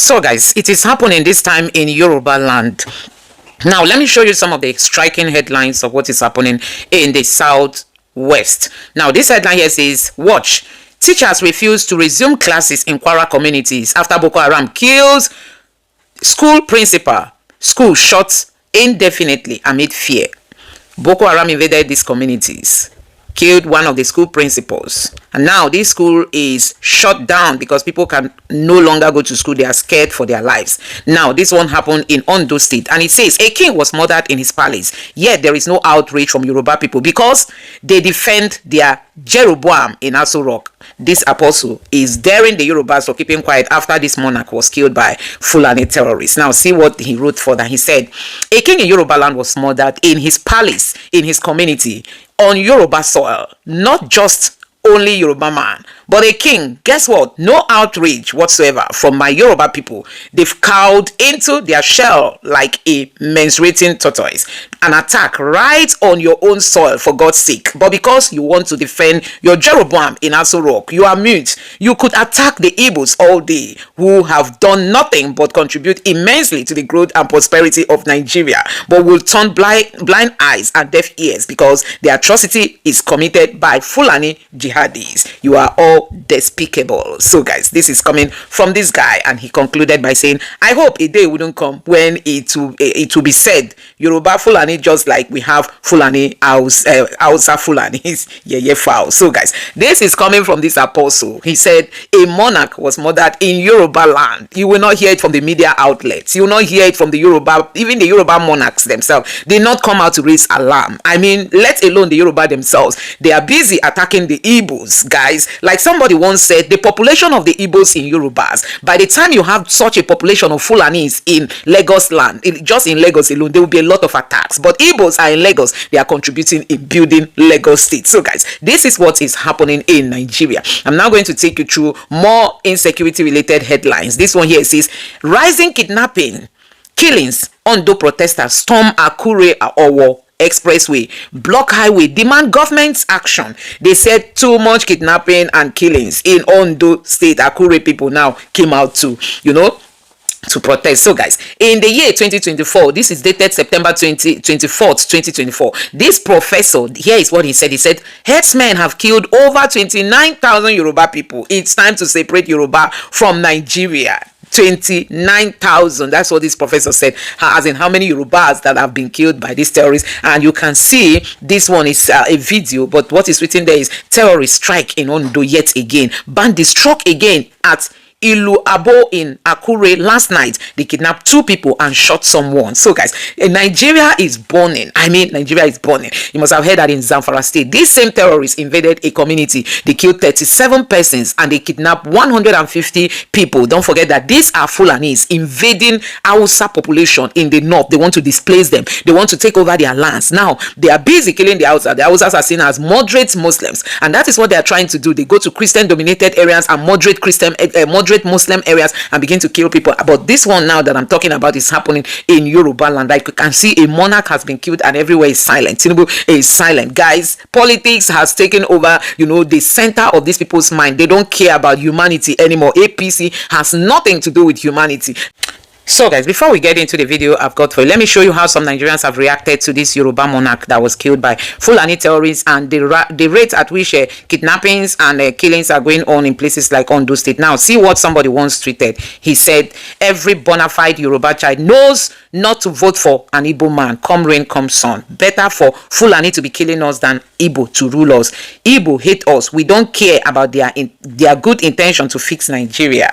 So guys, it is happening this time in Yoruba land. Now let me show you some of the striking headlines of what is happening in the southwest. Now this headline here says, watch, teachers refuse to resume classes in Kwara communities after Boko Haram kills school principal, school shut indefinitely amid fear. Boko Haram invaded these communities, killed one of the school principals, and now this school is shut down because people can no longer go to school. They are scared for their lives. Now this one happened in Ondo State, and it says a king was murdered in his palace, yet there is no outrage from Yoruba people because they defend their Jeroboam in Aso Rock. This apostle is daring the Yorubas for keeping quiet after this monarch was killed by Fulani terrorists. Now see what he wrote further. He said, a king in Yoruba land was murdered in his palace, in his community, on Yoruba soil. Not just only Yoruba man, but a king. Guess what? No outrage whatsoever from my Yoruba people. They've cowed into their shell like a menstruating tortoise. An attack right on your own soil, for God's sake. But because you want to defend your Jeroboam in Aso Rock, you are mute. You could attack the Igbos all day, who have done nothing but contribute immensely to the growth and prosperity of Nigeria, but will turn blind eyes and deaf ears because the atrocity is committed by Fulani Jihadists. You are all despicable. So guys, this is coming from this guy, and he concluded by saying, I hope a day wouldn't come when it will be said Yoruba Fulani, just like we have Fulani Hausa Fulanis. Yeah, foul. So guys, this is coming from this apostle. He said a monarch was murdered in Yoruba land. You will not hear it from the media outlets. You will not hear it from the Yoruba, even the Yoruba monarchs themselves. They not come out to raise alarm. I mean, let alone the Yoruba themselves. They are busy attacking the Igbos, guys. Like somebody once said, the population of the Igbos in Yorubas, by the time you have such a population of Fulanis in Lagos land, just in Lagos alone, there will be a lot of attacks. But Igbos are in Lagos. They are contributing in building Lagos State. So guys, this is what is happening in Nigeria. I'm now going to take you through more insecurity related headlines. This one here says, rising kidnapping, killings, Ondo protesters storm Akure Owo Expressway, block highway, demand government's action. They said too much kidnapping and killings in Ondo State. Akure people now came out to, to protest. So guys, in the year 2024, this is dated September 24th, 2024, this professor, here is what he said. He said, herdsmen have killed over 29,000 Yoruba people. It's time to separate Yoruba from Nigeria. 29,000. That's what this professor said, as in how many Yorubas that have been killed by these terrorists. And you can see this one is a video, but what is written there is terrorist strike in Ondo yet again. Bandits struck again at Ilu Abo in Akure last night. They kidnapped 2 people and shot someone. So guys, Nigeria is burning. I mean, Nigeria is burning. You must have heard that in Zamfara State, these same terrorists invaded a community. They killed 37 persons and they kidnapped 150 people. Don't forget that these are Fulanis invading Hausa population in the north. They want to displace them. They want to take over their lands. Now, they are busy killing the Hausa. The Hausas are seen as moderate Muslims, and that is what they are trying to do. They go to Christian-dominated areas and moderate Muslim areas and begin to kill people. But this one now that I'm talking about is happening in Yoruba land. Like you can see, a monarch has been killed and everywhere is silent. Tinubu is silent. Guys, politics has taken over, the center of these people's mind. They don't care about humanity anymore. APC has nothing to do with humanity. So guys, before we get into the video I've got for you, let me show you how some Nigerians have reacted to this Yoruba monarch that was killed by Fulani terrorists, and the rate at which kidnappings and killings are going on in places like Ondo State. Now see what somebody once tweeted. He said, every bona fide Yoruba child knows not to vote for an Igbo man, come rain come sun. Better for Fulani to be killing us than Igbo to rule us. Igbo hate us. We don't care about their good intention to fix Nigeria.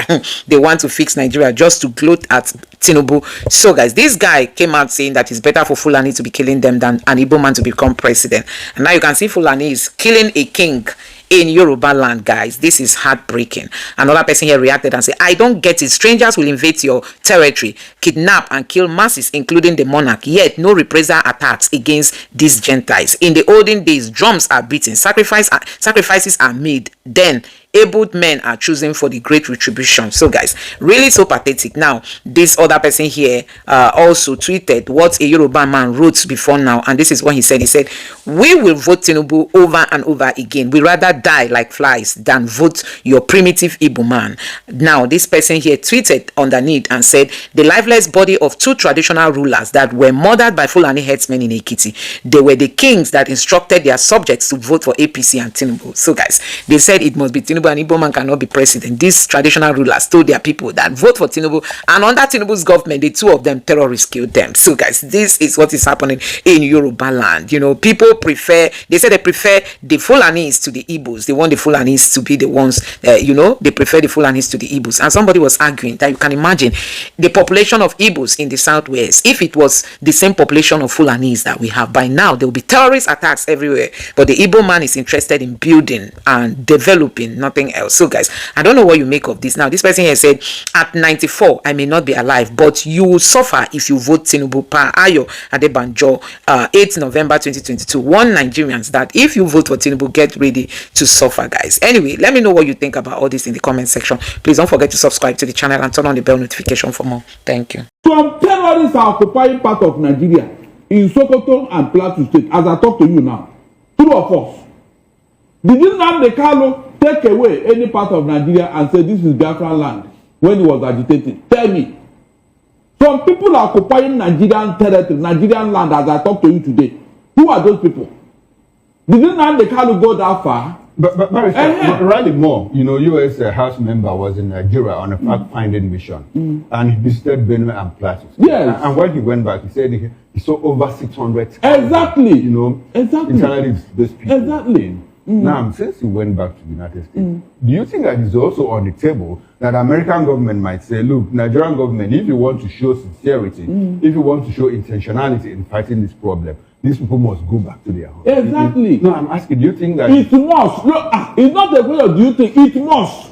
They want to fix Nigeria just to gloat at Tinubu. So guys, this guy came out saying that it's better for Fulani to be killing them than an Igbo man to become president. And now you can see Fulani is killing a king in Yoruba land. Guys, this is heartbreaking. Another person here reacted and said, I don't get it. Strangers will invade your territory, kidnap and kill masses, including the monarch, yet no reprisal attacks against these Gentiles. In the olden days, drums are beaten, sacrifices are made, then abled men are choosing for the great retribution. So guys, really so pathetic. Now this other person here also tweeted what a Yoruba man wrote before now, and this is what he said. He said, we will vote Tinubu over and over again. We rather die like flies than vote your primitive Igbo man. Now this person here tweeted underneath and said, the lifeless body of two traditional rulers that were murdered by Fulani herdsmen in Ekiti. They were the kings that instructed their subjects to vote for APC and Tinubu. So guys, they said it must be Tinubu, and Igbo man cannot be president. These traditional rulers told their people that vote for Tinubu, and under Tinubu's government, the two of them terrorists killed them. So guys, this is what is happening in Yoruba land. You know, people prefer, they say they prefer the Fulanis to the Igbos. They want the Fulanis to be the ones, you know, they prefer the Fulanis to the Igbos. And somebody was arguing that you can imagine the population of Igbos in the southwest, if it was the same population of Fulanis that we have by now, there will be terrorist attacks everywhere. But the Igbo man is interested in building and developing, nothing else. So guys, I don't know what you make of this. Now this person here said, at 94 I may not be alive, but you will suffer if you vote Tinubu. Pa Ayo Adebanjo, 8 November 2022. One Nigerians that if you vote for Tinubu, get ready to suffer, guys. Anyway, let me know what you think about all this in the comment section. Please don't forget to subscribe to the channel and turn on the bell notification for more. Thank you. Some terrorists are occupying part of Nigeria in Sokoto and Plateau State. As I talk to you now, true or false? Did nnamdi Kanu take away any part of Nigeria and say this is Biafran land when he was agitating? Tell me. Some people are occupying Nigerian territory, Nigerian land, as I talk to you today. Who are those people? Did nnamdi Kanu go that far? But Riley Moore, you know, U.S. House member, was in Nigeria on a fact-finding mission, and he visited Benue and Plateau. Yes. And when he went back, he said he saw over 600. Exactly. You know, exactly. Internally displaced people. Exactly. Now, since he went back to the United States, do you think that it's also on the table that American government might say, look, Nigerian government, if you want to show sincerity, if you want to show intentionality in fighting this problem, these people must go back to their home. Exactly. No, I'm asking, do you think that it must? No, it's not a question of do you think, it must.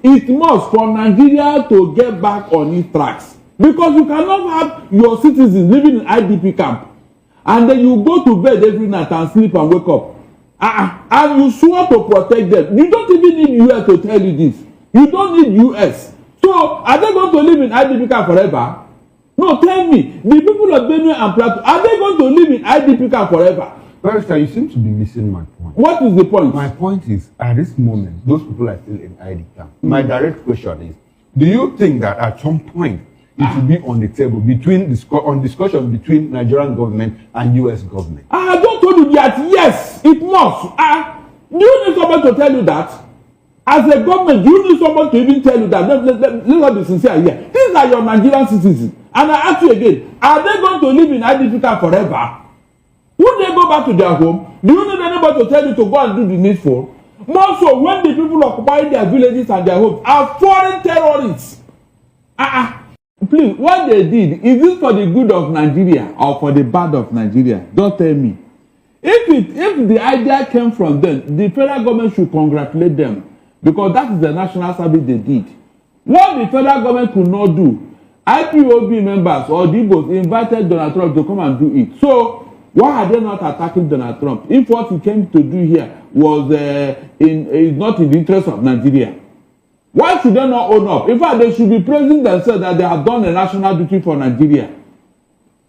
It must for Nigeria to get back on its tracks. Because you cannot have your citizens living in IDP camp and then you go to bed every night and sleep and wake up. And you swore to protect them. You don't even need US to tell you this. You don't need US. So are they going to live in IDP camp forever? No, tell me. The people of Benue and Plateau, are they going to live in IDP camp forever? Barrister, you seem to be missing my point. What is the point? My point is, at this moment, those people are still in ID camp. My direct question is, do you think that at some point it will be on the table between discussion between Nigerian government and US government? I don't told you that yes, it must. Do you need someone to tell you that? As a government, do you need someone to even tell you that? Let's be sincere here. These are your Nigerian citizens. And I ask you again, are they going to live in IDP camp forever? Would they go back to their home? Do you need anybody to tell you to go and do the needful? More so when the people occupying their villages and their homes are foreign terrorists. Please, what they did, is it for the good of Nigeria or for the bad of Nigeria? Don't tell me. If the idea came from them, the federal government should congratulate them because that is the national service they did. What the federal government could not do, IPOB members or the Igbos invited Donald Trump to come and do it. So why are they not attacking Donald Trump? If what he came to do here was not in the interest of Nigeria, why should they not own up? In fact, they should be praising themselves that they have done a national duty for Nigeria.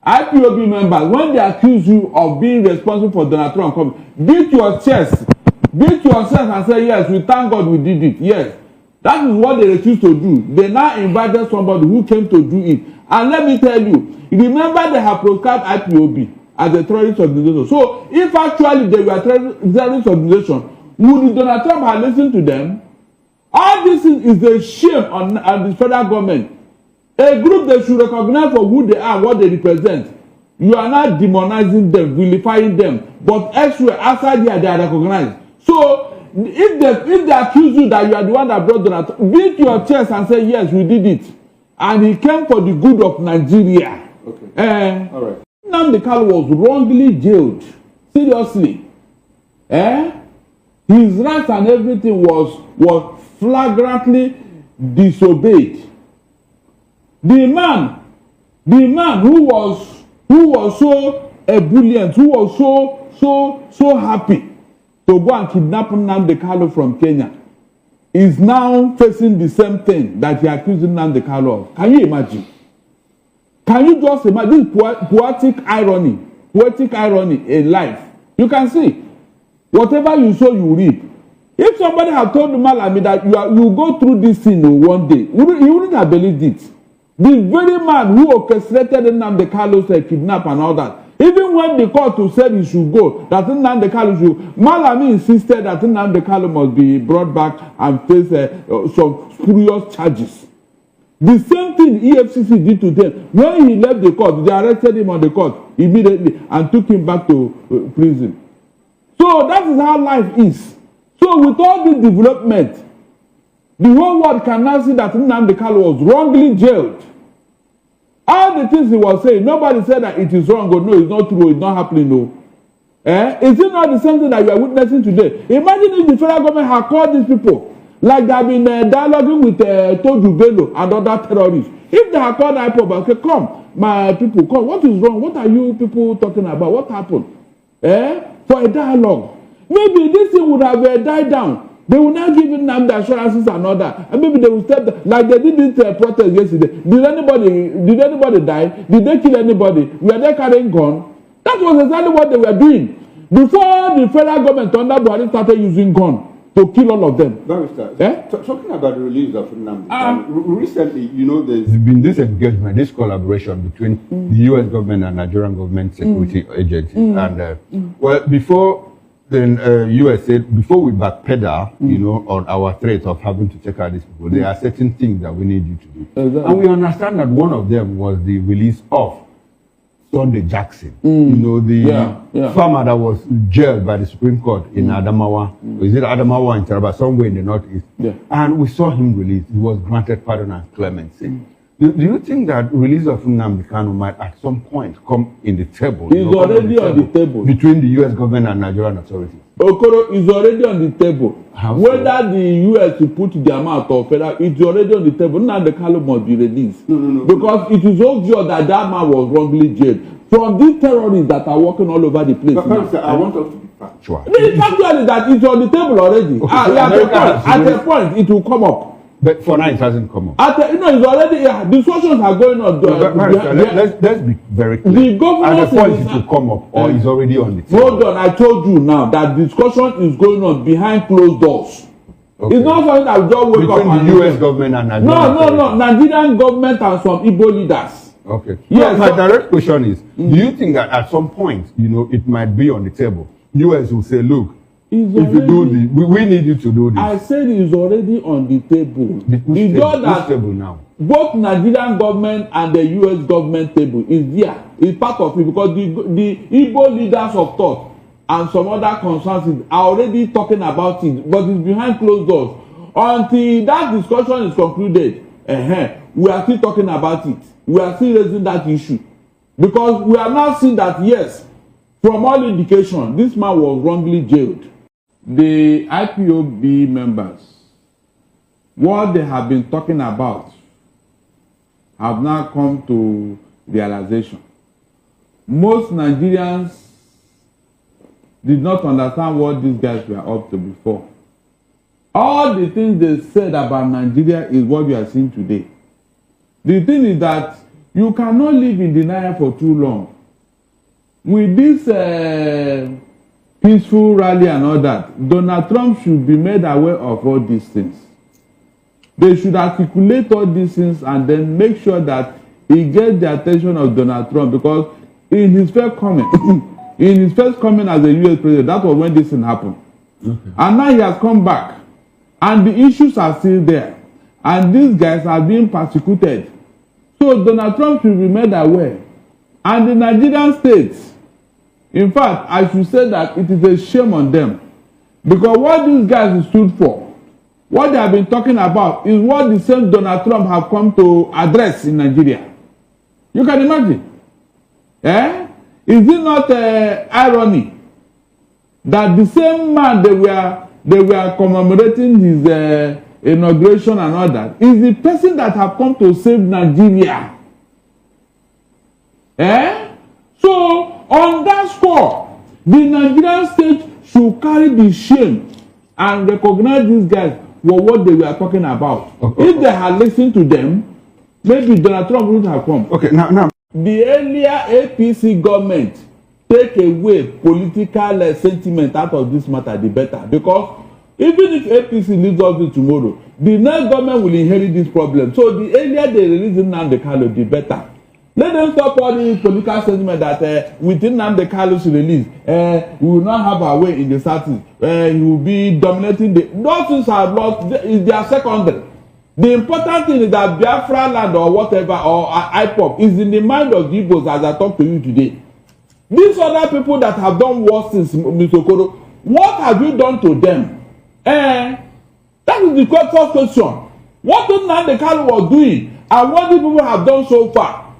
IPOB members, when they accuse you of being responsible for Donald Trump, beat your chest and say, yes, we thank God we did it. Yes. That is what they refused to do. They now invited somebody who came to do it. And let me tell you, remember they have proscribed IPOB as a terrorist organization. So if actually they were terrorist organization, would Donald Trump have listened to them? All this is a shame on the federal government. A group they should recognize for who they are, what they represent. You are not demonizing them, vilifying them. But elsewhere, outside here, they are recognized. So if they accuse you that you are the one that brought Donald Trump, beat your chest and say, yes, we did it. And he came for the good of Nigeria. Okay. All right. Nnamdi Kanu was wrongly jailed. Seriously. His rights and everything was flagrantly disobeyed. The man who was so ebullient, who was so happy to go and kidnap Nnamdi Kanu from Kenya is now facing the same thing that he accused Nnamdi Kanu of. Can you imagine? Can you just imagine this poetic irony in life? You can see, whatever you sow, you reap. If somebody had told Malami that you go through this thing one day, he wouldn't have believed it. The very man who orchestrated Nnamdi Kanu's kidnap and all that, even when the court said he should go, that Nnamdi Kanu should, Malami insisted that Nnamdi Kanu must be brought back and face some spurious charges. The same thing EFCC did to them. When he left the court, they arrested him on the court immediately and took him back to prison. So that is how life is. So with all this development, the whole world can now see that Nnamdi Kanu was wrongly jailed. All the things he was saying, nobody said that it is wrong or no, it's not true, it's not happening, no. Is it not the same thing that you are witnessing today? Imagine if the federal government had called these people, like they have been dialoguing with Toju Bello and other terrorists. If they had called IPOB, okay, come, my people, come, what is wrong? What are you people talking about? What happened? For a dialogue. Maybe this thing would have died down. They will now give them the assurances and all that. And maybe they will step down. Like they did this protest yesterday. Did anybody die? Did they kill anybody? Were they carrying gun? That was exactly what they were doing. Before the federal government under Buhari started using gun to kill all of them. Talking about the release of Nnamdi, recently, there's been this engagement, this collaboration between the U.S. government and Nigerian government security agencies. And before then, U.S. said before we backpedal, on our threat of having to take out these people, there are certain things that we need you to do. Exactly. And we understand that one of them was the release of Sunday Jackson, the farmer that was jailed by the Supreme Court in Adamawa. Is it Adamawa in Taraba, somewhere in the northeast? Yeah. And we saw him released. He was granted pardon and clemency. Do you think that release of Nnamdi Kanu might at some point come in the table? He's already on the table. Between the U.S. government and Nigerian authorities? Okoro is already on the table. How whether so? The U.S. will put the amount of federal, it's already on the table. Nnamdi Kanu must be released. No. Because it is obvious that that man was wrongly jailed. From these terrorists that are working all over the place. But I want us to be factual. The factual is that it's on the table already. Okay, at a point, it will come up. But for now, it hasn't come up. It's already, discussions are going on. Let's be very clear. The government at the point it will come up, or it's already on the table. Hold on, I told you now that discussion is going on behind closed doors. Okay. It's not something that we just wake up and between the U.S. government and Nigerian No. Nigerian government and some Igbo leaders. Okay. Yes. My direct question is, do you think that at some point, it might be on the table? U.S. will say, look, if you do this, we need you to do this. I said it's already on the table. Which table now? Both Nigerian government and the U.S. government table is there. It's part of it because the Igbo leaders of thought and some other concerns are already talking about it, but it's behind closed doors. Until that discussion is concluded, we are still talking about it. We are still raising that issue. Because we are now seeing that, yes, from all indication, this man was wrongly jailed. The IPOB members, what they have been talking about, have now come to realization. Most Nigerians did not understand what these guys were up to before. All the things they said about Nigeria is what we are seeing today. The thing is that you cannot live in denial for too long. With this peaceful rally and all that, Donald Trump should be made aware of all these things. They should articulate all these things and then make sure that he gets the attention of Donald Trump, because in his first coming, as a U.S. president, that was when this thing happened. Okay. And now he has come back, and the issues are still there, and these guys are being persecuted. So Donald Trump should be made aware. And the Nigerian states, in fact, I should say that it is a shame on them. Because what these guys stood for, what they have been talking about, is what the same Donald Trump have come to address in Nigeria. You can imagine. Is it not irony that the same man they were commemorating his inauguration and all that is the person that have come to save Nigeria? So on that score, the Nigerian state should carry the shame and recognize these guys for what they were talking about. If they had listened to them, maybe Donald Trump wouldn't have come. Okay, now. The earlier APC government take away political sentiment out of this matter, the better. Because even if APC leaves office tomorrow, the next government will inherit this problem. So the earlier they release Nnamdi Kanu, the better. Let them stop all the political sentiment that within Nnamdi Kanu's release, we will not have our way in the Southeast. He will be dominating the. Those things are lost. They are secondary. The important thing is that Biafra land or whatever or IPOP is in the mind of the Igbos as I talk to you today. These other people that have done worse since Mr. Okoro, what have you done to them? That is the first question. What Nnamdi Kanu was doing and what these people have done so far?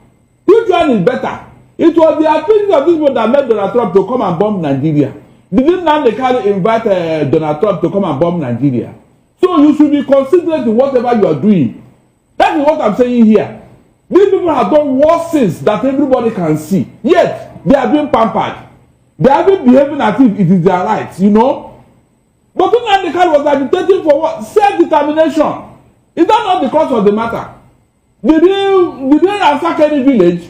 Which one is better? It was the activities of these people that made Donald Trump to come and bomb Nigeria. Didn't Nnamdi Kanu invite Donald Trump to come and bomb Nigeria? So you should be considerate in whatever you are doing. That is what I'm saying here. These people have done worse things that everybody can see. Yet, they are being pampered. They are being behaving as if it is their right, you know. But Nnamdi Kanu was agitating for what? Self-determination. Is that not the cause of the matter? Did they ransack any village?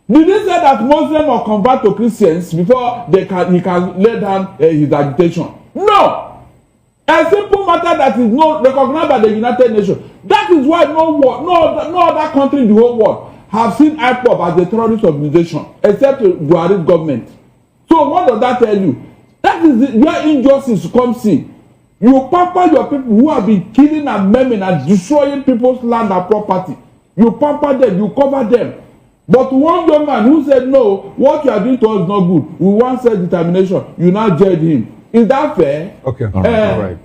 Did they say that Muslims will convert to Christians before he can lay down his agitation? No! A simple matter that is not recognized by the United Nations. That is why no other country in the whole world have seen IPOP as a terrorist organization, except Buhari's government. So what does that tell you? That is where injustice comes in. You pamper your people who have been killing and maiming and destroying people's land and property. You pamper them, you cover them. But one young man who said, no, what you are doing to us is not good. We want self-determination. You now judge him. Is that fair? Okay, all right.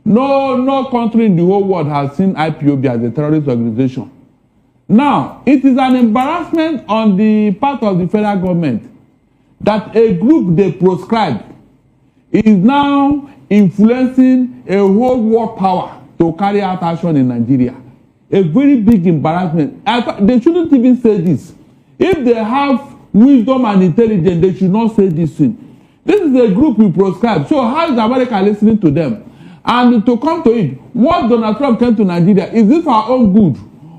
No country in the whole world has seen IPOB as a terrorist organization. Now, it is an embarrassment on the part of the federal government that a group they proscribed is now influencing a whole world power to carry out action in Nigeria. A very big embarrassment. They shouldn't even say this. If they have wisdom and intelligence, they should not say this thing. This is a group we proscribe. So how is America listening to them? And to come to it, what Donald Trump came to Nigeria, is it for our own good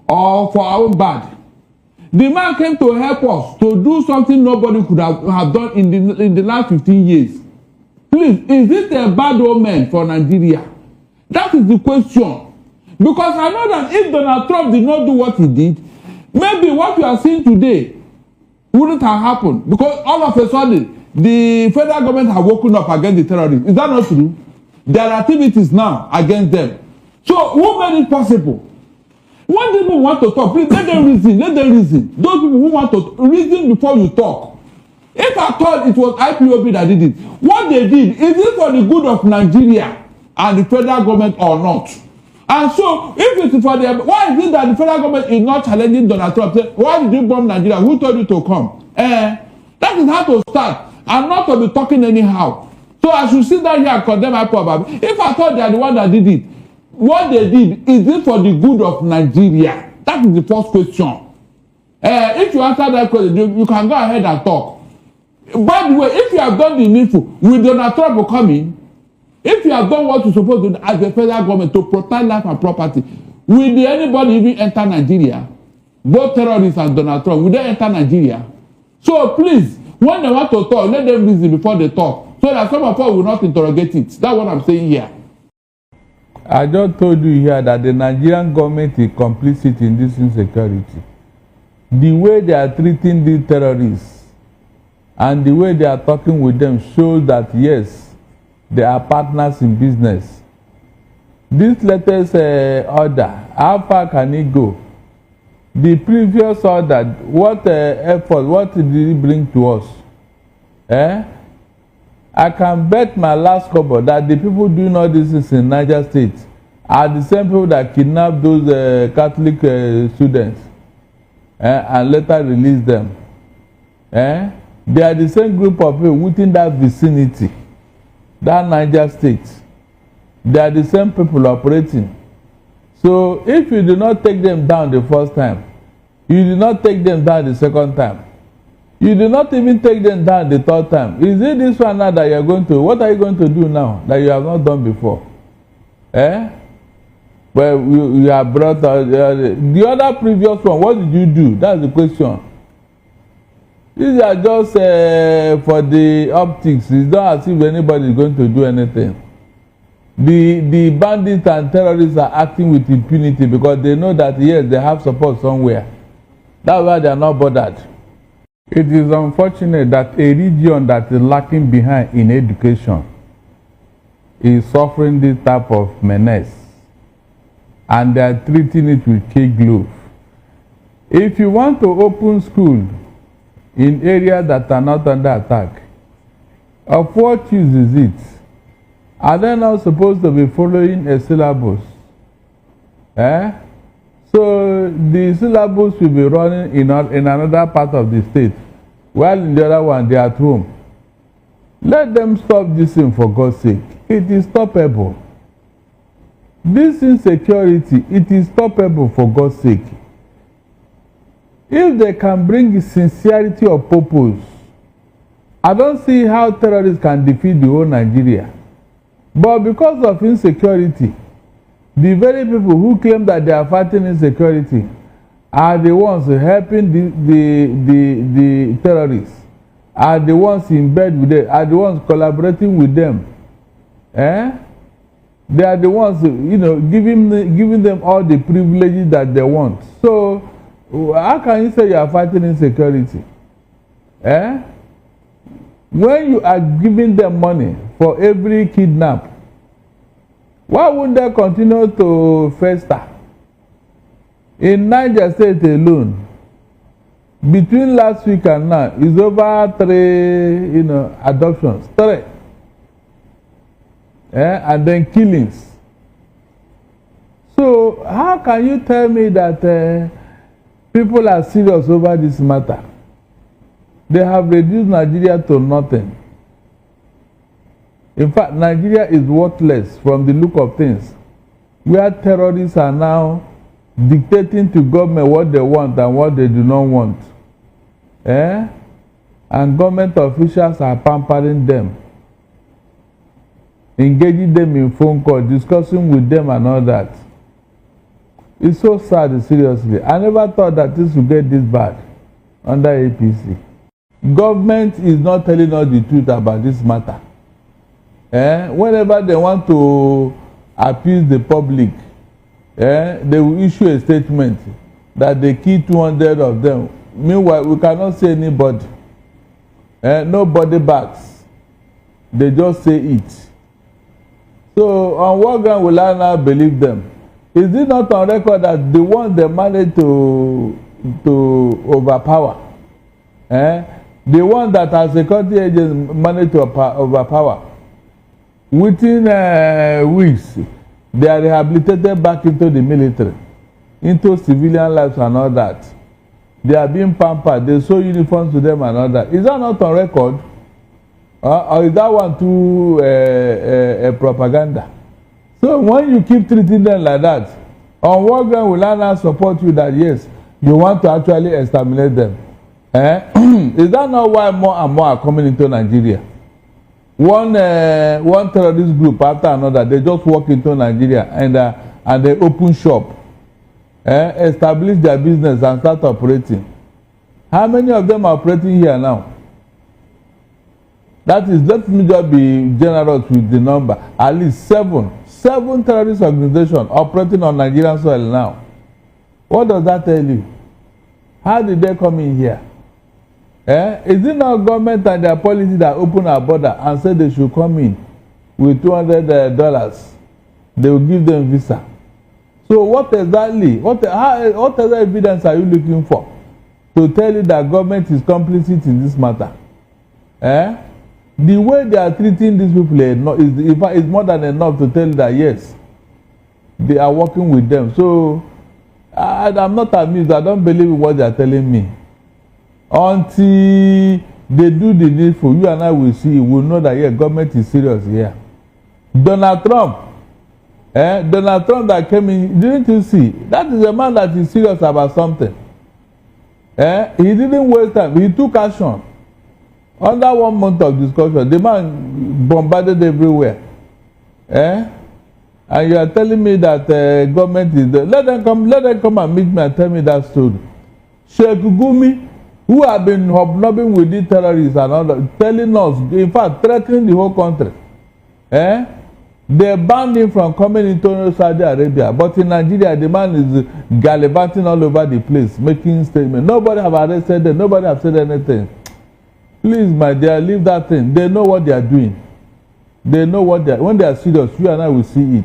or for our own bad? The man came to help us to do something nobody could have done in the last 15 years. Please, is it a bad omen for Nigeria? That is the question. Because I know that if Donald Trump did not do what he did, maybe what we are seeing today wouldn't have happened. Because all of a sudden, the federal government have woken up against the terrorists. Is that not true? There are activities now against them. So who made it possible? When people want to talk, please let them reason. Let them reason. Those people who want to reason before you talk. If I thought it was IPOB that did it, what they did, is it for the good of Nigeria and the federal government or not? And so, if it is for the, why is it that the federal government is not challenging Donald Trump? Say, why did you bomb Nigeria? Who told you to come? That is how to start, and not to be talking anyhow. So I should sit down here and condemn IPOB. If I thought they are the one that did it, what they did, is it for the good of Nigeria? That is the first question. If you answer that question, you can go ahead and talk. By the way, if you have done the needful, will Donald Trump come in? If you have done what you're supposed to do as the federal government to protect life and property, will anybody even enter Nigeria? Both terrorists and Donald Trump, will they enter Nigeria? So please, when they want to talk, let them reason before they talk, so that some of us will not interrogate it. That's what I'm saying here. I just told you here that the Nigerian government is complicit in this insecurity. The way they are treating these terrorists and the way they are talking with them shows that yes, they are partners in business. This latest order, how far can it go? The previous order, what effort, what did it bring to us? I can bet my last couple that the people doing all this is in Niger State are the same people that kidnapped those Catholic students and later released them. They are the same group of people within that vicinity. That Niger State, they are the same people operating. So if you do not take them down the first time, you do not take them down the second time, You did not even take them down the third time. Is it this one now that you are going to? What are you going to do now that you have not done before? Well, you have brought the other previous one. What did you do? That's the question. These are just for the optics. It's not as if anybody is going to do anything. The bandits and terrorists are acting with impunity because they know that, yes, they have support somewhere. That's why they are not bothered. It is unfortunate that a region that is lacking behind in education is suffering this type of menace, and they are treating it with kid glove. If you want to open school in areas that are not under attack, of what use is it? Are they not supposed to be following a syllabus? So the syllabus will be running in another part of the state, while in the other one they are at home. Let them stop this thing, for God's sake. It is stoppable. This insecurity, it is stoppable, for God's sake. If they can bring sincerity of purpose, I don't see how terrorists can defeat the whole Nigeria. But because of insecurity, the very people who claim that they are fighting insecurity are the ones helping the terrorists, are the ones in bed with them, are the ones collaborating with them. They are the ones, giving them all the privileges that they want. So how can you say you are fighting insecurity? When you are giving them money for every kidnap, why wouldn't they continue to fester? In Niger State alone, between last week and now, is over 3, adoptions. 3. And then killings. So how can you tell me that people are serious over this matter? They have reduced Nigeria to nothing. In fact, Nigeria is worthless from the look of things, where terrorists are now dictating to government what they want and what they do not want. And government officials are pampering them, engaging them in phone calls, discussing with them and all that. It's so sad, seriously. I never thought that this would get this bad under APC. Government is not telling us the truth about this matter. Whenever they want to appease the public, they will issue a statement that they killed 200 of them. Meanwhile, we cannot say anybody. Nobody backs. They just say it. So on what ground will I now believe them? Is it not on record that the ones they managed to overpower, the one that our security agents managed to overpower, within weeks, they are rehabilitated back into the military, into civilian lives and all that. They are being pampered. They sew uniforms to them and all that. Is that not on record? Or is that one too propaganda? So when you keep treating them like that, on what ground will I now support you that yes, you want to actually exterminate them? Is that not why more and more are coming into Nigeria? One terrorist group after another, they just walk into Nigeria and they open shop, establish their business and start operating. How many of them are operating here now? That is, let me just be generous with the number. At least 7 terrorist organizations operating on Nigerian soil now. What does that tell you? How did they come in here? Is it not government and their policy that open our border and say they should come in with $200? They will give them visa. So what exactly? What other evidence are you looking for to tell you that government is complicit in this matter? The way they are treating these people is more than enough to tell you that yes, they are working with them. So I'm not amused. I don't believe in what they are telling me. Until they do the needful, you and I will see, will know that yeah, government is serious here. Donald Trump that came in, didn't you see? That is a man that is serious about something. He didn't waste time. He took action. Under 1 month of discussion, the man bombarded everywhere. And you are telling me that government is there. Let them come and meet me and tell me that story. Sheikh Gumi, who have been hobnobbing with the terrorists and all that, telling us, in fact, threatening the whole country. They banned him from coming into Saudi Arabia. But in Nigeria, the man is gallivanting all over the place, making statements. Nobody have arrested them. Nobody have said anything. Please, my dear, leave that thing. They know what they are doing. They know what they are. When they are serious, you and I will see it.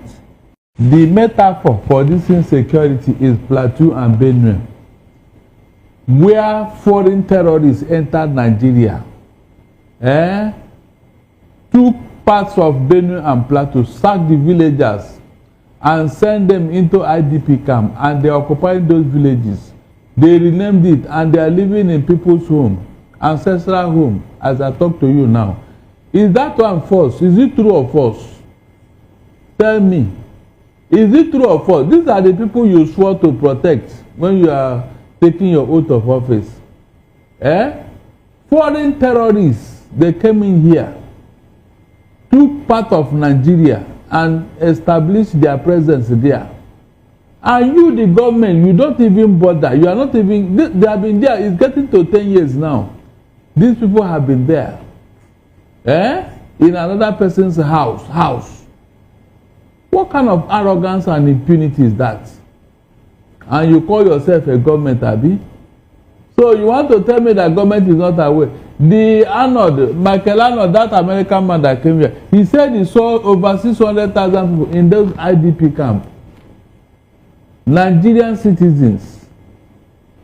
The metaphor for this insecurity is Plateau and Benue, where foreign terrorists entered Nigeria, took parts of Benue and Plateau, sacked the villagers, and sent them into IDP camp, and they occupied those villages. They renamed it, and they are living in people's home, ancestral home, as I talk to you now. Is that one false? Is it true or false? Tell me. Is it true or false? These are the people you swore to protect when you are taking your oath of office. Foreign terrorists, they came in here, took part of Nigeria and established their presence there. And you, the government, you don't even bother. You are not even, they have been there. It's getting to 10 years now. These people have been there. In another person's house. What kind of arrogance and impunity is that? And you call yourself a government, Abi? So you want to tell me that government is not aware? The Arnold, Michael Arnold, that American man that came here, he said he saw over 600,000 people in those IDP camps. Nigerian citizens.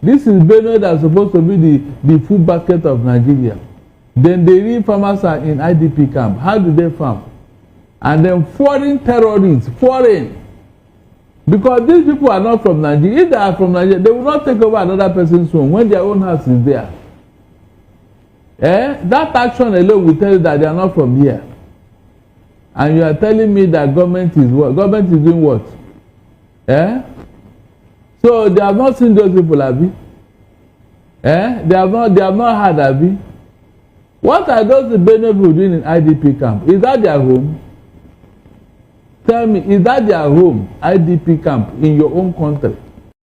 This is Benue that's supposed to be the food basket of Nigeria. Then the real farmers are in IDP camp. How do they farm? And then foreign terrorists, foreign. Because these people are not from Nigeria. If they are from Nigeria, they will not take over another person's home when their own house is there. That action alone will tell you that they are not from here. And you are telling me that government is what? Government is doing what? So they have not seen those people, Abi. They have not heard, Abi. What are those Benue people doing in IDP camp? Is that their home? Tell me, is that their home, IDP camp, in your own country?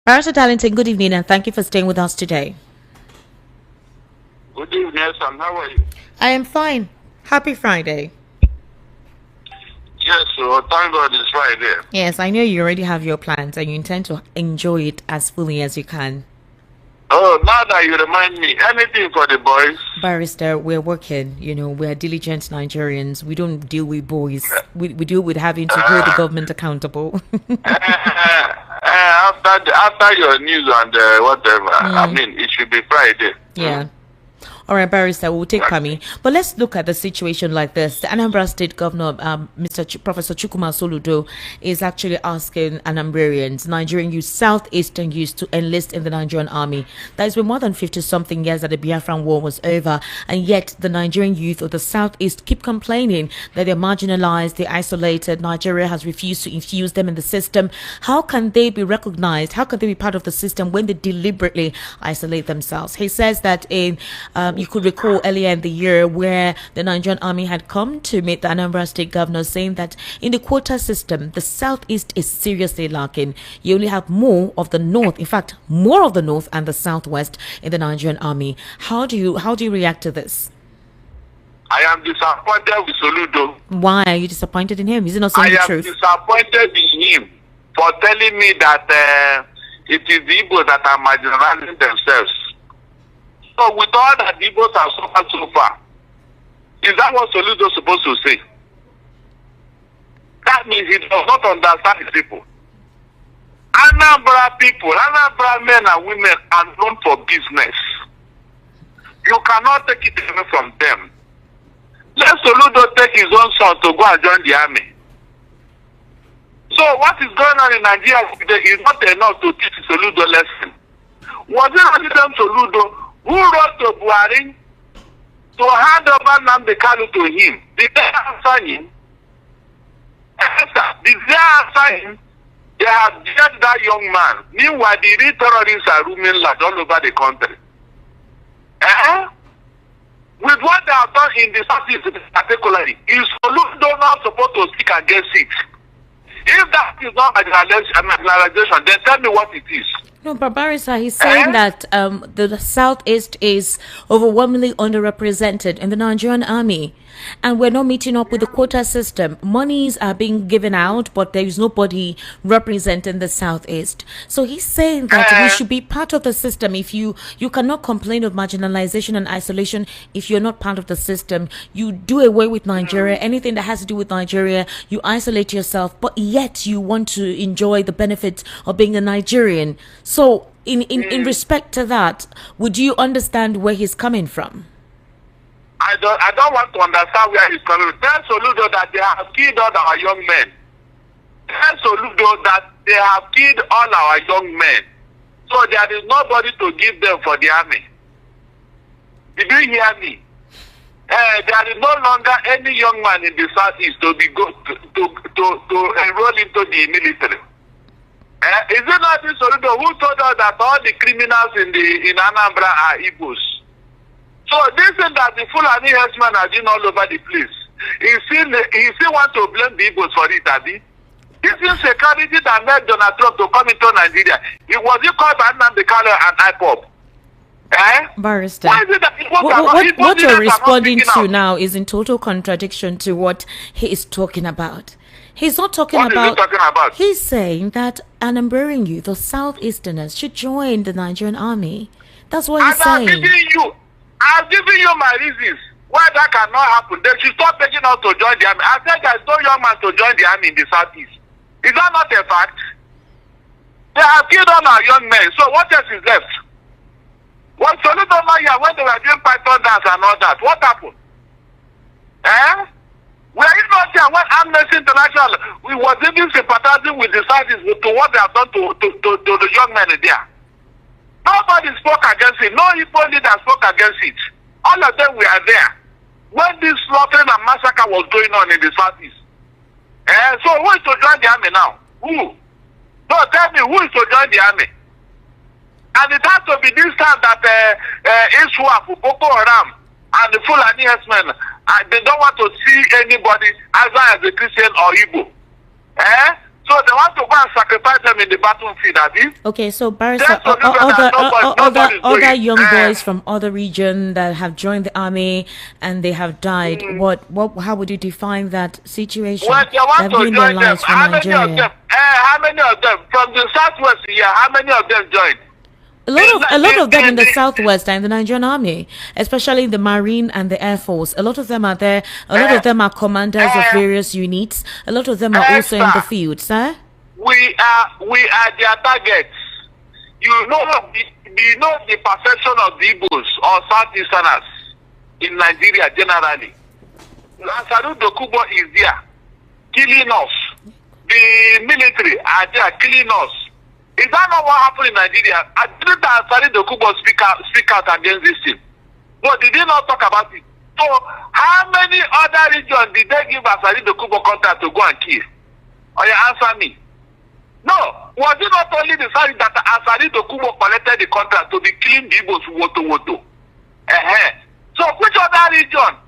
Barrister Darlington, good evening and thank you for staying with us today. Good evening, Sam. How are you? I am fine. Happy Friday. Yes, so thank God it's Friday. Yes, I know you already have your plans and you intend to enjoy it as fully as you can. Oh, now that you remind me, anything for the boys? Barrister, we're working, we're diligent Nigerians. We don't deal with boys. We deal with having to hold the government accountable. After your news and whatever, I mean, it should be Friday. Yeah. All right, Barrister, we'll take Pami. But let's look at the situation like this. The Anambra State Governor, Professor Chukwuma Soludo, is actually asking Anambrarians, Nigerian youth, Southeastern youth, to enlist in the Nigerian army. That has been more than 50-something years that the Biafran war was over, and yet the Nigerian youth of the Southeast keep complaining that they're marginalized, they're isolated. Nigeria has refused to infuse them in the system. How can they be recognized? How can they be part of the system when they deliberately isolate themselves? He says that you could recall earlier in the year where the Nigerian army had come to meet the Anambra State Governor, saying that in the quota system, the Southeast is seriously lacking. You only have more of the North, in fact, more of the North and the Southwest in the Nigerian army. How do you react to this? I am disappointed with Soludo. Why are you disappointed in him? Is he not saying the truth? I am disappointed in him for telling me that it is the Igbos that are marginalizing themselves. So with all that the Igbos have suffered so far, is that what Soludo is supposed to say? That means he does not understand his people. Anambra people, Anambra men and women are known for business. You cannot take it away from them. Let Soludo take his own son to go and join the army. So what is going on in Nigeria today is not enough to teach Soludo lesson. Was it President Soludo who wrote to Buhari to hand over nnamdi kanu to him? Did they answer him? Did they answer him? They have jailed that young man. Meanwhile, the real terrorists are roaming large all over the country. With what they have done in the Southeast particularly, is Soludo not supposed to speak and get sick? If that is not marginalization, then tell me what it is. No, but Barrister, he's saying that the Southeast is overwhelmingly underrepresented in the Nigerian army, and we're not meeting up with the quota system. Monies are being given out, but there is nobody representing the Southeast. So he's saying that we should be part of the system. If you cannot complain of marginalization and isolation if you're not part of the system. You do away with Nigeria, anything that has to do with Nigeria, you isolate yourself, but yet you want to enjoy the benefits of being a Nigerian. So in respect to that, would you understand where he's coming from? I don't want to understand where he's coming from. Tell Soludo that they have killed all our young men. Tell Soludo that they have killed all our young men. So there is nobody to give them for the army. Did you hear me? There is no longer any young man in the Southeast to be to enroll into the military. Is it not this Soludo who told us that all the criminals in Anambra are Igbos? So this is that the Fulani herdsmen are doing all over the place. He still want to blame the Igbos for it, Abi. This insecurity that made Donald Trump to come into Nigeria. It was called by nnamdi and IPOB. Barrister, what you're responding to now is in total contradiction to what he is talking about. He's not talking about. He's saying that Anambra youth, the Southeasterners, should join the Nigerian army. That's what he's saying. I'm giving you my reasons why that cannot happen. They should stop begging us to join the army. I said there's no young man to join the army in the Southeast. Is that not a fact? They have killed all our young men. So what else is left? When Soludo Maya, when they were doing Python dance and all that, what happened? Were you not there when Amnesty International we was even sympathizing with the Southeast to what they have done to the young men there? Nobody spoke against it. No Igbo leader spoke against it. All of them were there when this slaughtering and massacre was going on in the Southeast. So who is to join the army now? Who? No, tell me who is to join the army? And it has to be this time that ISWAP, Boko Haram, and the Fulani herdsmen, they don't want to see anybody either as a Christian or Igbo. So they want to go and sacrifice them in the battlefield, Abi. Okay, so Barrister, other young boys from other regions that have joined the army and they have died. How would you define that situation? Well, they want to join them. How many of them? How many of them from the Southwest here? How many of them joined? A lot of them in the Southwest and the Nigerian Army, especially the Marine and the Air Force. A lot of them are there. A lot of them are commanders of various units. A lot of them are also in the field, sir. We are their targets. You know the perception of the Igbos or Southeasterners in Nigeria generally. Lansadu Dokubo is there, killing us. The military are there, killing us. Is that not what happened in Nigeria? I didn't Ansari Dokubo speak out against this thing. But they did not talk about it. So how many other regions did they give Ansari Dokubo contract to go and kill? Or you answer me? No. Was it not only the fact that Ansari Dokubo collected the contract to be killing the Igbos woto? So which other region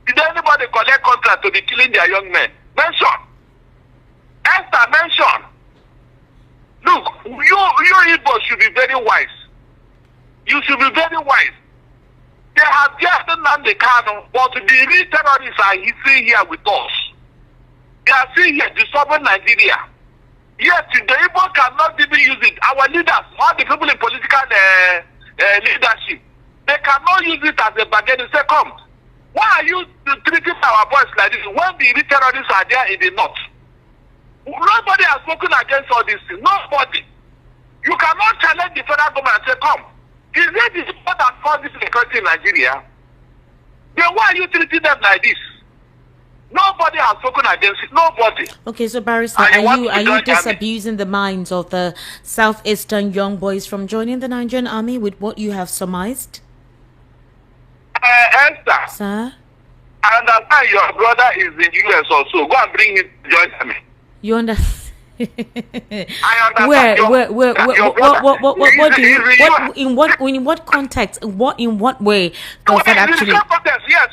did anybody collect contract to be killing their young men? Mention. Esther, mention. Look, you Igbos should be very wise. You should be very wise. They have just nnamdi kanu, but the real terrorists are sitting here with us. They are sitting here disturbing Nigeria. Yes, the Igbo cannot even use it. Our leaders, all the people in political leadership, they cannot use it as a bargain and say, come, why are you treating our boys like this when the real terrorists are there in the north? Nobody has spoken against all these things. Nobody. You cannot challenge the federal government and say, come, is it the people that caused this security in Nigeria? Then why are you treating them like this? Nobody has spoken against it. Nobody. Okay, so Barrister, are you disabusing the minds of the Southeastern young boys from joining the Nigerian army with what you have surmised? Esther. Sir? I understand your brother is in the US also. Go and bring him to join me. You understand? I understand. In what context? In what way does that actually? In the same context, yes.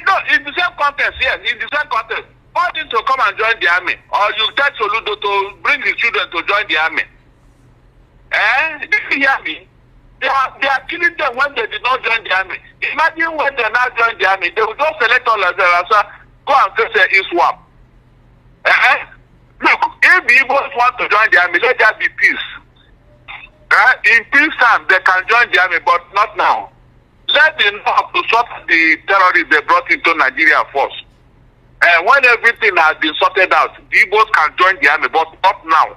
No, in the same context, yes. In the same context, want him to come and join the army, or you tell Soludo to bring his children to join the army. Did you hear me? They are killing them when they did not join the army. Imagine when they now join the army, they will just select all of them and say, go and face ISWAP. Look, if the Igbos want to join the army, let there be peace. In peace time, they can join the army, but not now. Let them know how to sort the terrorists they brought into Nigeria first. And when everything has been sorted out, the Igbos can join the army, but not now.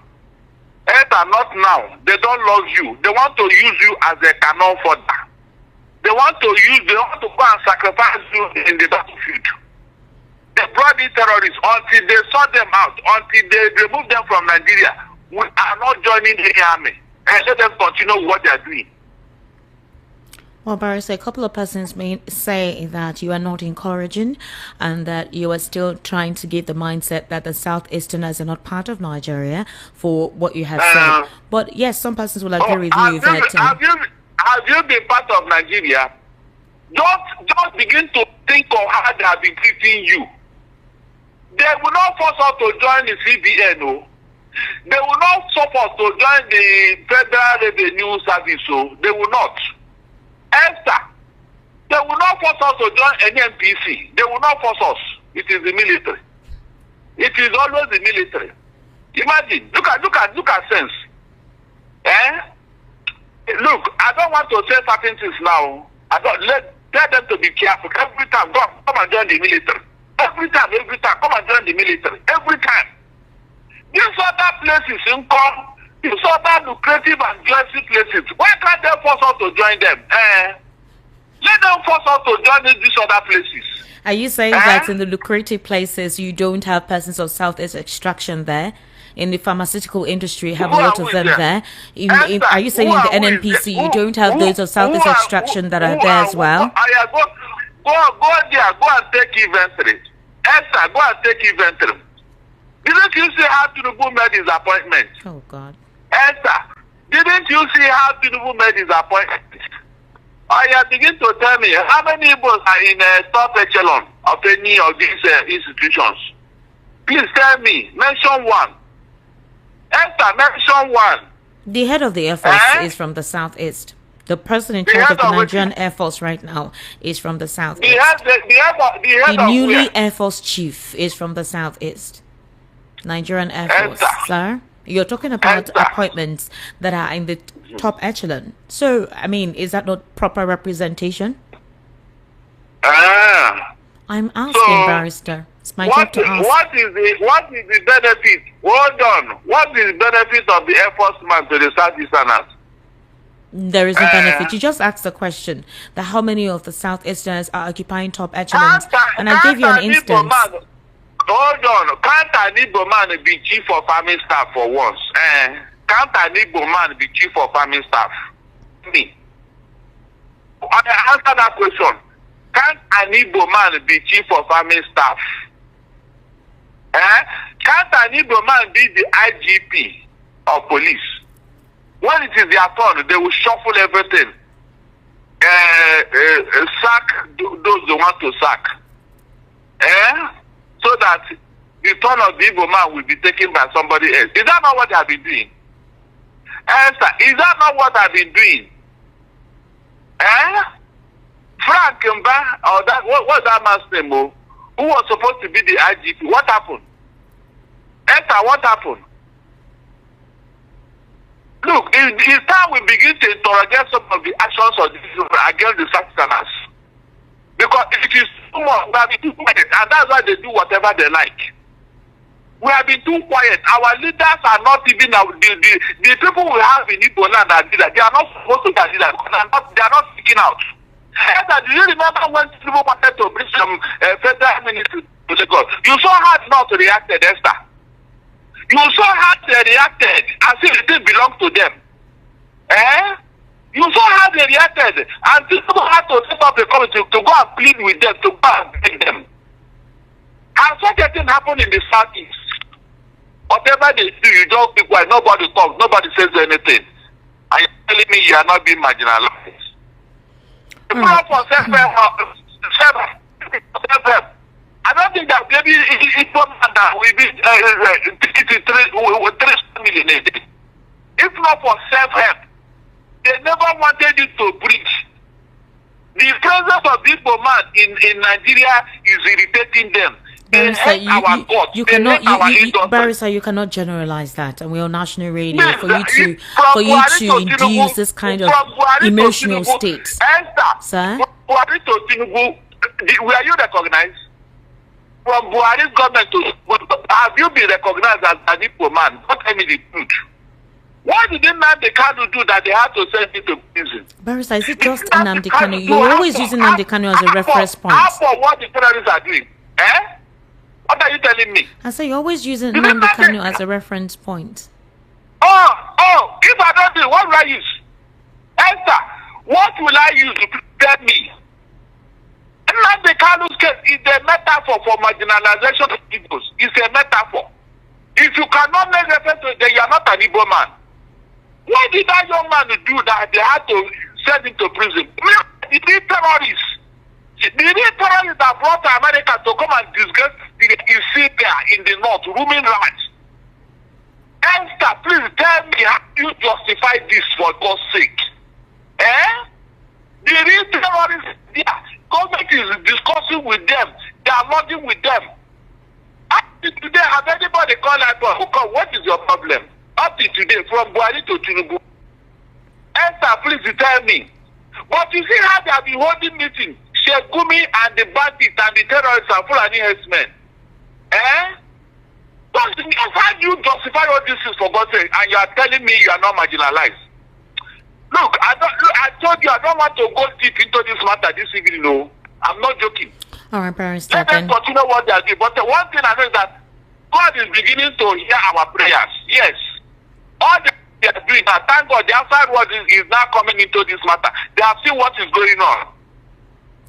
Not now. They don't love you. They want to use you as a cannon fodder. They want to go and sacrifice you in the battlefield. They brought the terrorists until they sort them out, until they remove them from Nigeria. We are not joining any army. And let them continue what they are doing. Well, Barrister, a couple of persons may say that you are not encouraging and that you are still trying to give the mindset that the Southeasterners are not part of Nigeria for what you have said. But yes, some persons will agree with you that... Have you been part of Nigeria? Don't begin to think of how they have been treating you. They will not force us to join the CBN. No. They will not force us to join the Federal Revenue Service. They will not. Esther, they will not force us to join NNPC. They will not force us. It is the military. It is always the military. Imagine, look at sense. Look, I don't want to say certain things now. I don't tell them to be careful. Every time, come and join the military. Every time, come and join the military. Every time. These other places these other lucrative and classy places, why can't they force us to join them? Let them force us to join these other places. Are you saying that in the lucrative places you don't have persons of Southeast extraction there? In the pharmaceutical industry, have a lot of them there. Are you saying in the NNPC you don't have those of Southeast extraction that are there as well? Go there, go and take inventory. Esther, go and take inventory. Didn't you see how Tinubu made his appointment? Oh, God. Esther, didn't you see how Tinubu made his appointment? You begin to tell me how many Igbos are in top echelon of any of these institutions? Please tell me. Mention one. Esther, mention one. The head of the Air Force is from the Southeast. The person in charge of the Nigerian Air Force right now is from the Southeast. The newly Air Force chief is from the Southeast. Nigerian Air Force, sir. You're talking about appointments that are in the top echelon. So, I mean, is that not proper representation? I'm asking, Barrister. It's my job to ask. What is the benefit? Hold on. What is the benefit of the Air Force man to the Southeasterners? There is a benefit. You just asked the question that how many of the Southeasterners are occupying top echelons, and I gave you an instance. Hold on. Can't an Igbo man be chief of army staff for once? Can't an Igbo man be chief of army staff? Me. I answer that question. Can't an Igbo man be chief of army staff? Can't an Igbo man be the IGP of police? When it is their turn, they will shuffle everything. Sack those they want to sack. So that the turn of the Igbo man will be taken by somebody else. Is that not what they have been doing? Is that not what I've been doing? Frank Mba, or that what's that man's name? Who was supposed to be the IGP? What happened? Esther, what happened? Look, it's time we begin to interrogate some of the actions of the against the Southerners. Because it is too much, we have been too quiet, and that's why they do whatever they like. We have been too quiet. Our leaders are not even the people we have in Igbo land are leaders. They are not supposed to be leaders because they are not speaking out. Do you remember when people wanted to bring some federal ministry to Lagos? You saw how not reacted, Esther. You saw how they reacted as if it didn't belong to them. You saw how they reacted, and people had to set up a committee to go and plead with them, to go and beg them. And such a thing happened in the Southeast. Whatever they do, you just keep quiet. Nobody talks. Nobody says anything. And you're telling me you are not being marginalized. People for self-help. I don't think that maybe it's one that will be 3 million a day. If not for self-help, they never wanted you to preach. The presence of this man in Nigeria is irritating them. Barrister, you cannot generalize that, and we're on national radio for you to induce this kind of emotional state. Sir? Were you recognized? From Buhari's government to have you been recognized as an Igbo man? Don't tell me the truth. What did nnamdi kanu do that they had to send him to prison? Barrister, is it just nnamdi kanu? You're always using nnamdi kanu as a reference point. For what the terrorists are doing? What are you telling me? I say you're always using nnamdi kanu as a reference point. Oh, if I don't do it, what will I use? Esther, what will I use to prepare me? Nnamdi Kanu's case is a metaphor for marginalization of Igbos. It's a metaphor. If you cannot make reference to it, then you are not an Igbo man. What did that young man do that they had to send him to prison? The terrorists. The terrorists that brought America to come and disgrace in Syria in the north, roaming rights. Esther, please tell me how you justify this for God's sake. The real terrorists, government is discussing with them. They are lodging with them. Today, have anybody called out? What is your problem? Up to today, from Buhari to Tinubu. Esther, please tell me. But you see how they have been holding meetings? Sheikh Gumi and the bandits and the terrorists and Fulani herdsmen. How do you justify all this is for God's sake? And you are telling me you are not marginalized? Look, I told you I don't want to go deep into this matter this evening. No, I'm not joking. All right, Barrister. Let them continue what they are doing. But the one thing I know is that God is beginning to hear our prayers. Yes. All they are doing now, thank God, the outside world is now coming into this matter. They have seen what is going on.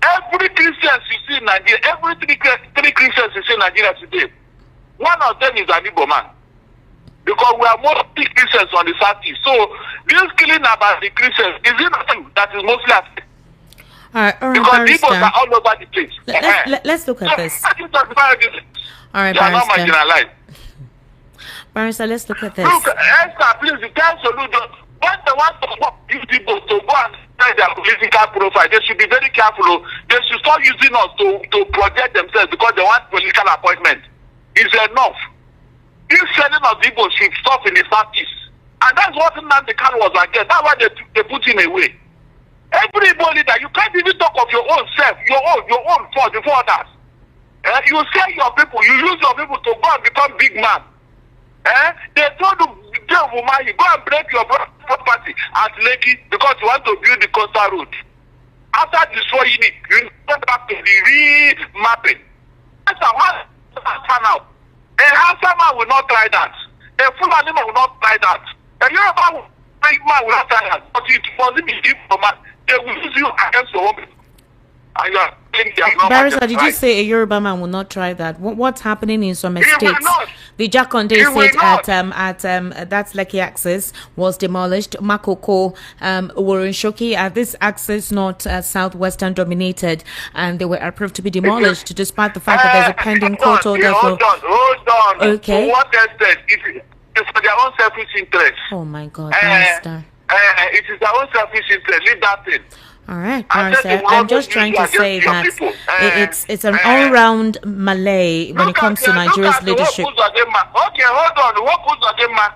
Every Christian you see in Nigeria, every three Christians you see in Nigeria today, one of them is an Igbo man. Because we are mostly Christians on the southeast. So this killing about the Christians, is it nothing that is mostly affected? All right, because people are all over the place. Let's look at this. All right, you are not marginalized. Barrister, let's look at this. Look, Esther, please, tell Soludo, when they want to use people to go and try their political profile, they should be very careful. They should stop using us to project themselves because they want political appointment. It's enough. This selling of people should stop in the southeast. And that's what nnamdi kanu was against. That's why they put him away. Everybody that you can't even talk of your own self, your own fault before others. You sell your people, you use your people to go and become big man. They told you, go and break your property at Lekki because you want to build the coastal road. After destroying it, you go back to the remapping. That's how now. A Hausa man will not try that. A Fulani man will not try that. A Yoruba man will not try that. But it wasn't be Igbo man. They will use you against your own people. And you are saying they are not. Barrister, did you say a Yoruba man will not try that? What's happening in some estates? The Jakonde estate at that's Lekki Access was demolished. Makoko, Warenshoki, are this access not southwestern dominated, and they were approved to be demolished despite the fact that there's a pending court order. Hold on. Okay. To what extent? It's for their own selfish interest. Oh my God, Barrister. It is their own selfish interest. Leave that thing. All right, Barrister. I'm just trying to say that it's an all-round Malay when it comes to Nigeria's leadership. Okay, hold on. What Uzodinma?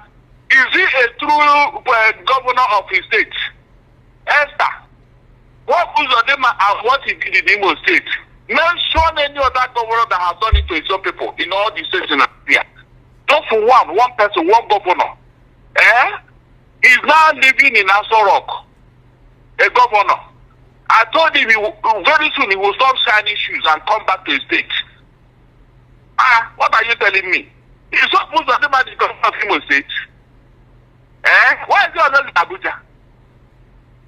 Is he a true governor of his state? Esther, what Uzodinma and what he did in Imo State? Mention any other governor that has done it to his own people in all the states in Nigeria. Just one person, one governor. He's now living in Aso Rock, a governor. I told him very soon he will stop shining shoes and come back to his state. What are you telling me? He's supposed to have the governor of Imo State. Why is he always in Abuja?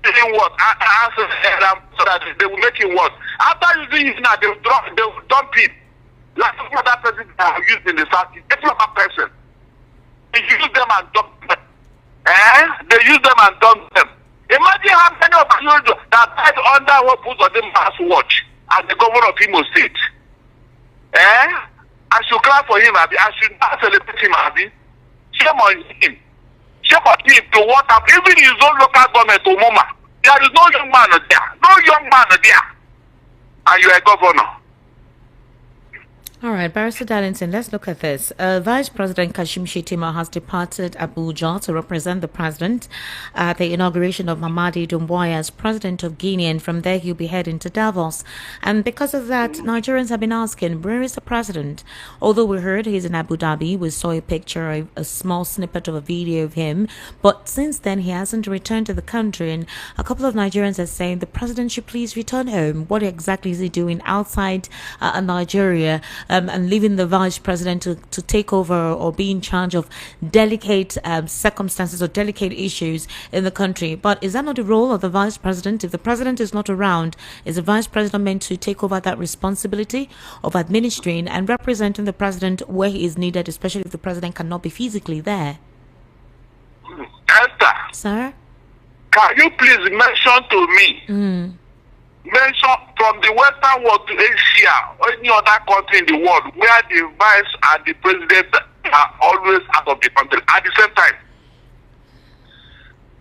Doing what? So that they will make him what? After using his now, they will dump him. Like some other person that have used in the South. It's not a person. They use them and dump them. They use them and dump them. Imagine how many of you that died under what put on them mass watch as the governor of Imo State. I should clap for him, Abi. I should not celebrate him, Abi. Shame on him. Shame on him to what up. Even his own local government, Omoma. There is no young man there. No young man there. And you are a governor. All right, Barrister Darlington, let's look at this. Vice President Kashim Shettima has departed Abuja to represent the president at the inauguration of Mamadi Doumbouya as president of Guinea, and from there he'll be heading to Davos. And because of that, Nigerians have been asking, where is the president? Although we heard he's in Abu Dhabi, we saw a picture, a small snippet of a video of him, but since then he hasn't returned to the country, and a couple of Nigerians are saying the president should please return home. What exactly is he doing outside Nigeria? And leaving the vice president to take over or be in charge of delicate circumstances or delicate issues in the country. But is that not the role of the vice president? If the president is not around, is the vice president meant to take over that responsibility of administering and representing the president where he is needed, especially if the president cannot be physically there? Esther, Sir? can you please mention to me mention from the Western world to Asia or any other country in the world where the vice and the president are always out of the country at the same time?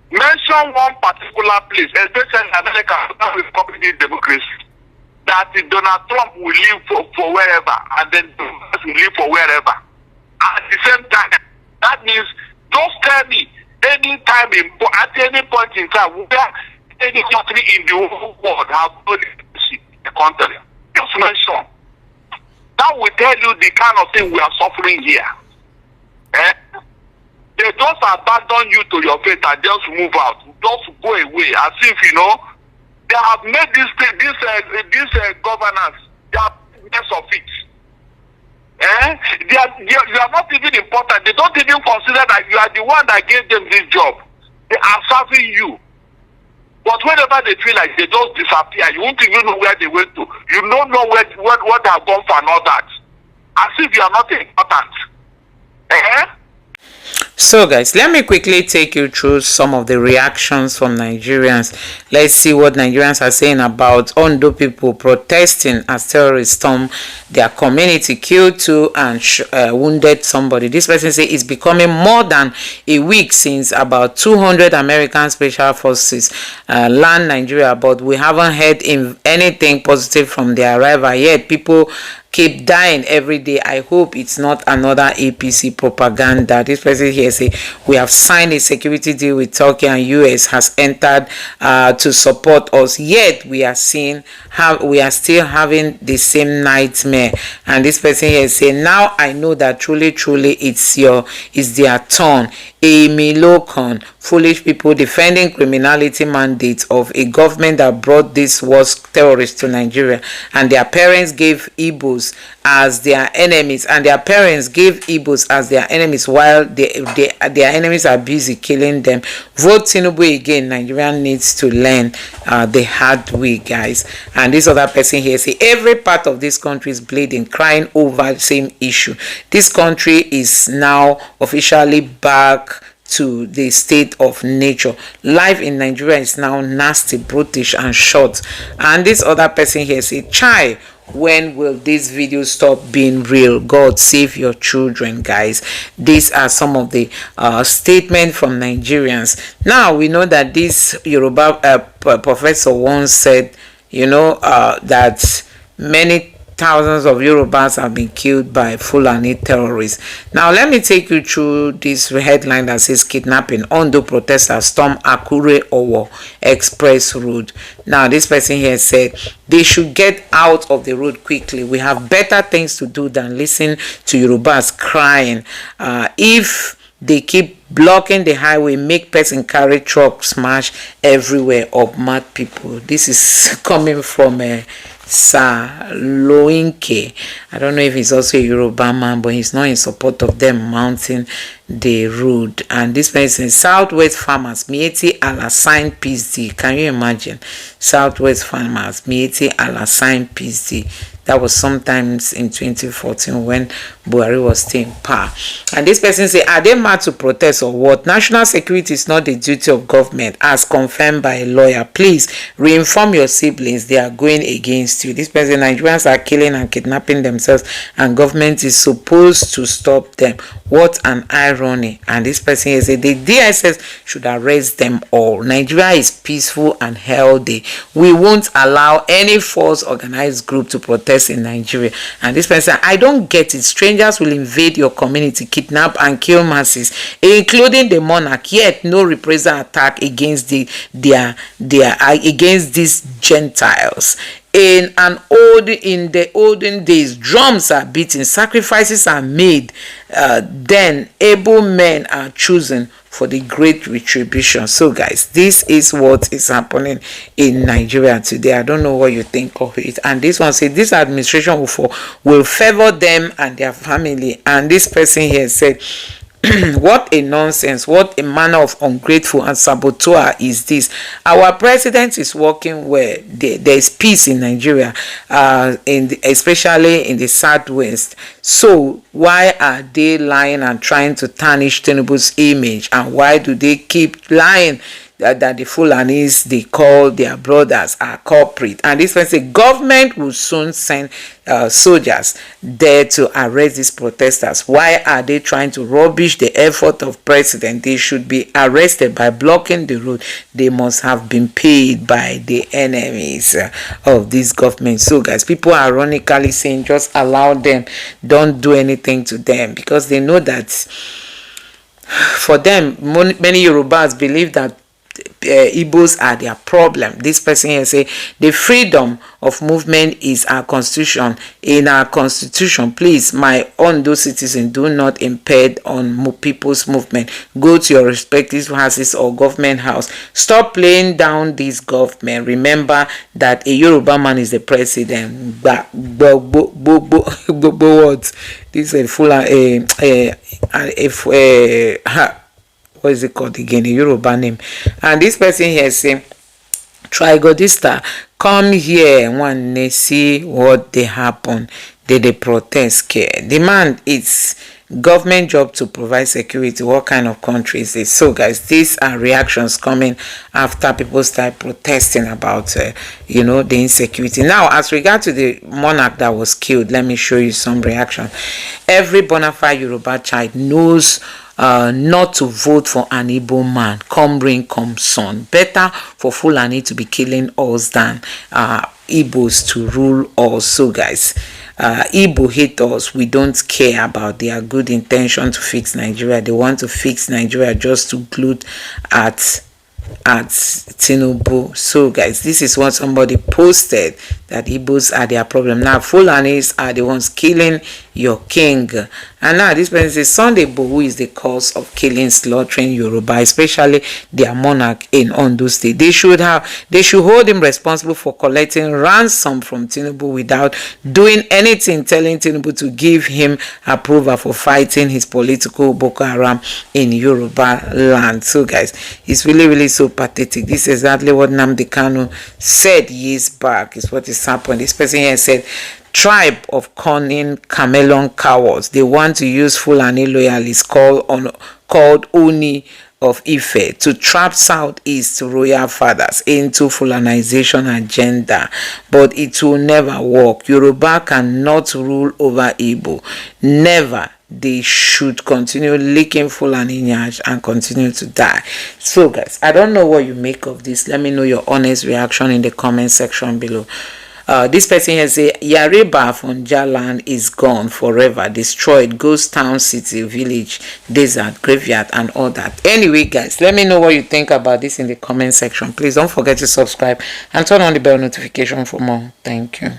Mention one particular place, especially in America, with communist democracy, that Donald Trump will live for wherever, and then the vice will live for wherever. At the same time, that means just tell me any time at any point in time where any country in the whole world has no leadership in the country. Just mention. That will tell you the kind of thing we are suffering here. They just abandon you to your fate and just move out. Just go away as if, they have made this governance, they are less of it. You are not even important. They don't even consider that you are the one that gave them this job. They are serving you. But whenever they feel like they just disappear, you won't even know where they went to. You don't know what they have gone for and all that. As if you are not important. So guys, let me quickly take you through some of the reactions from Nigerians. Let's see what Nigerians are saying about Ondo people protesting as terrorists storm their community, killed two and wounded somebody. This person say it's becoming more than a week since about 200 American special forces land Nigeria, but we haven't heard anything positive from their arrival yet. People keep dying every day. I hope it's not another APC propaganda. This person here say we have signed a security deal with Turkey and US has entered to support us, yet we are still having the same nightmare. And this person here say, now I know that truly it's their turn. Amy Locon, foolish people defending criminality mandates of a government that brought these worst terrorists to Nigeria, and their parents gave Igbos as their enemies, while their enemies are busy killing them. Vote Tinubu again. Nigeria needs to learn the hard way, guys. And this other person here say every part of this country is bleeding, crying over the same issue. This country is now officially back to the state of nature. Life in Nigeria is now nasty, brutish, and short. And this other person here say, chai, when will this video stop being real? God save your children, guys. These are some of the statements from Nigerians. Now we know that this Yoruba professor once said, that many thousands of Yorubas have been killed by Fulani terrorists. Now let me take you through this headline that says kidnapping. Ondo protesters storm Akure Owo Express Road. Now this person here said they should get out of the road quickly. We have better things to do than listen to Yorubas crying. If they keep blocking the highway, make person carry truck smash everywhere of mad people. This is coming from Saloinke. I don't know if he's also a Yoruba man, but he's not in support of them mounting the road. And this person, Southwest Farmers, Mieti Alassane PSD. Can you imagine? Southwest Farmers, Mieti Alassane PSD. That was sometimes in 2014 when Buhari was still in power. And this person say, are they mad to protest or what? National security is not the duty of government as confirmed by a lawyer. Please reinform your siblings. They are going against you. This person, Nigerians are killing and kidnapping themselves and government is supposed to stop them. What an irony. And this person here say the DSS should arrest them all. Nigeria is peaceful and healthy. We won't allow any false organized group to protest in Nigeria. And this person, I don't get it. Strangers will invade your community, kidnap and kill masses, including the monarch. Yet no reprisal attack against against these Gentiles. In the olden days, drums are beaten, sacrifices are made, then able men are chosen for the great retribution. So guys, this is what is happening in Nigeria today. I don't know what you think of it. And this one said this administration will favor them and their family. And this person here said, what a nonsense, what a manner of ungrateful and saboteur is this. Our president is working where there is peace in Nigeria, especially in the southwest. So why are they lying and trying to tarnish Tinubu's image? And why do they keep lying that the Fulanis they call their brothers are culprit? And this one say government will soon send soldiers there to arrest these protesters. Why are they trying to rubbish the effort of president? They should be arrested by blocking the road. They must have been paid by the enemies of this government. So guys, people are ironically saying just allow them, don't do anything to them, because they know that for them, many Yorubas believe that Igbos are their problem. This person here say the freedom of movement is our constitution. In our constitution, please, my Ondo citizens, do not impede on people's movement. Go to your respective houses or government house. Stop playing down this government. Remember that a Yoruba man is the president. What? This is what is it called again? A Yoruba name. And this person here say, Trigodista, come here one they see what they happen. They protest care. Demand it's government job to provide security. What kind of country is this? So guys, these are reactions coming after people start protesting about the insecurity. Now, as regard to the monarch that was killed, let me show you some reaction. Every bona fide Yoruba child knows not to vote for an Igbo man, come rain, come sun. Better for Fulani to be killing us than Igbos to rule us. So guys, Igbo hate us. We don't care about their good intention to fix Nigeria. They want to fix Nigeria just to glued at Tinubu. So guys, this is what somebody posted, that Igbos are their problem. Now Fulanis are the ones killing your king. And now this person says Sunday who is the cause of killing, slaughtering Yoruba, especially their monarch in Ondo State. They should hold him responsible for collecting ransom from Tinubu without doing anything, telling Tinubu to give him approval for fighting his political Boko Haram in Yoruba land. So guys, it's really so pathetic. This is exactly what Nnamdi Kanu said years back. Is what is happening. This person here said, tribe of cunning chameleon cowards. They want to use Fulani loyalists called Oni of Ife to trap Southeast royal fathers into Fulanization agenda, but it will never work. Yoruba cannot rule over Igbo. Never. They should continue licking Fulani nyash and continue to die. So guys, I don't know what you make of this. Let me know your honest reaction in the comment section below. This person here say Yariba from Jaland is gone forever, destroyed, ghost town, city, village, desert, graveyard, and all that. Anyway guys, let me know what you think about this in the comment section. Please don't forget to subscribe and turn on the bell notification for more. Thank you.